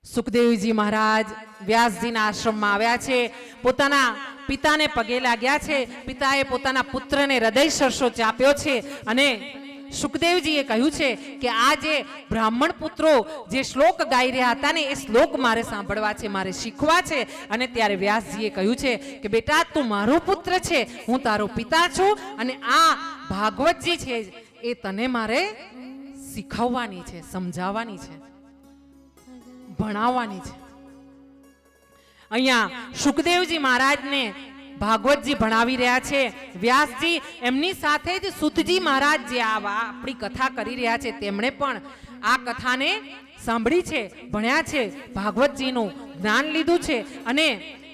સુખદેવજી મહારાજ વ્યાસજીના આશ્રમમાં આવ્યા છે, પોતાના પિતાને પગે લાગ્યા છે, પિતાએ પોતાના પુત્રને હૃદય સરસો ચાપ્યો છે અને સુખદેવજીએ કહ્યું છે કે આ જે બ્રાહ્મણ પુત્રો જે શ્લોક ગાઈ રહ્યા હતા ને એ શ્લોક મારે સાંભળવા છે, મારે શીખવા છે. અને ત્યારે વ્યાસજીએ કહ્યું છે કે બેટા તું મારો પુત્ર છે, હું તારો પિતા છું અને આ ભાગવતજી છે એ તને મારે શીખવવાની છે, સમજાવવાની છે, ભણાવવાની છે. અહીંયા સુખદેવજી મહારાજને ભાગવતજી ભણાવી રહ્યા છે. વ્યાસજી એમની સાથે જ સુતજી મહારાજ જે આપણી કથા કરી રહ્યા છે તેમણે પણ આ કથાને સાંભળી છે, ભણ્યા છે, ભાગવતજીનું જ્ઞાન લીધું છે. અને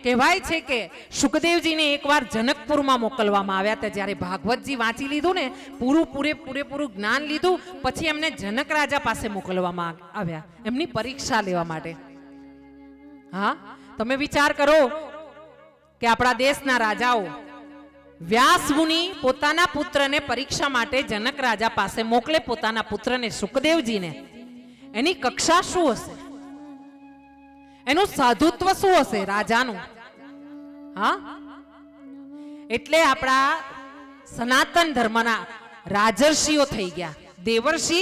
કહેવાય છે કે સુખદેવજીને એકવાર જનકપુરમાં મોકલવામાં આવ્યા હતા. જ્યારે ભાગવતજી વાંચી લીધું ને પૂરેપૂરું જ્ઞાન લીધું પછી એમને જનક રાજા પાસે મોકલવામાં આવ્યા એમની પરીક્ષા લેવા માટે. હા, તમે વિચાર કરો કે આપણા દેશના રાજાઓ વ્યાસ મુનિ પોતાના પુત્રને પરીક્ષા માટે જનક રાજા પાસે મોકલે, પોતાના પુત્રને સુખદેવજીને. એની કક્ષા શું હશે, એનું સાધુત્વ શું હશે રાજાનું? હા, એટલે આપણા સનાતન ધર્મના રાજર્ષિઓ થઈ ગયા, દેવર્ષિ,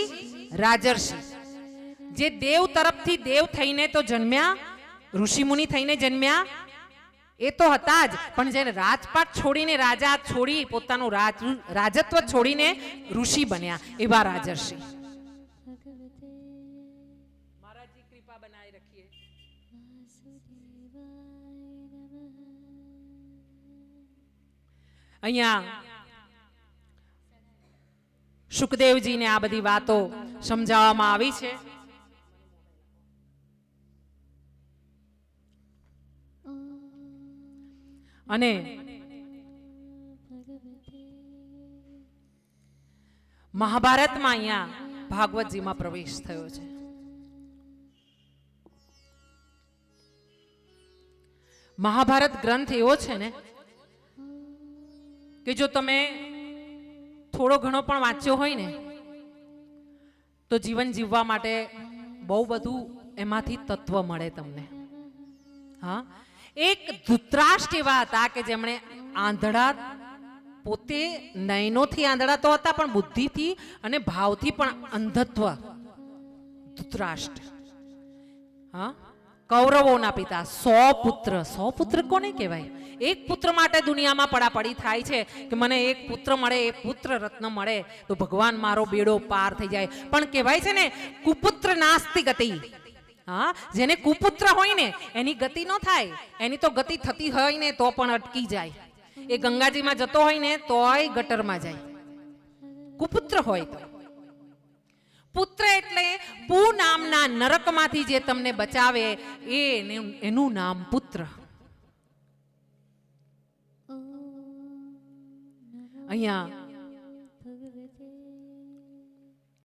રાજર્ષિ. જે દેવ તરફથી દેવ થઈને તો જન્મ્યા, ઋષિ મુનિ થઈને જન્મ્યા એ તો હતા જ, પણ જેને રાજપાટ છોડીને, રાજા છોડી, પોતાનું રાજત્વ છોડીને ઋષિ બન્યા એવા રાજર્ષિ. મહારાજજી કૃપા બનાવી રખીએ. અહીંયા સુખદેવજીને આ બધી વાતો સમજાવવામાં આવી છે. અને મહાભારતમાં અહીંયા ભાગવતજીમાં પ્રવેશ થયો છે. મહાભારત ગ્રંથ એવો છે ને કે જો તમે થોડો ઘણો પણ વાંચ્યો હોય ને તો જીવન જીવવા માટે બહુ બધું એમાંથી તત્વ મળે તમને. હા, એક ધૃતરાષ્ટ્ર એવા હતા કે જેમણે આંધળા, પોતે નયનોથી આંધળા તો હતા પણ બુદ્ધિથી અને ભાવથી પણ અંધત્વ. ધૃતરાષ્ટ્ર, હા, કૌરવોના પિતા. 100 પુત્ર કોને કહેવાય? એક પુત્ર માટે દુનિયામાં પડાપડી થાય છે કે મને એક પુત્ર મળે, એક પુત્ર રત્ન મળે તો ભગવાન મારો બેડો પાર થઈ જાય. પણ કહેવાય છે ને કુપુત્ર નાસ્તિ ગતિ. હા, જેને કુપુત્ર હોય ને એની ગતિ ન થાય, એની તો ગતિ થતી હોય ને તો પણ અટકી જાય. એ ગંગાજીમાં જતો હોય ને તોય ગટરમાં જાય, કુપુત્ર હોય તો. પુત્ર એટલે પુ નામના નરકમાંથી જે તમને બચાવે એનું નામ પુત્ર. અહીંયા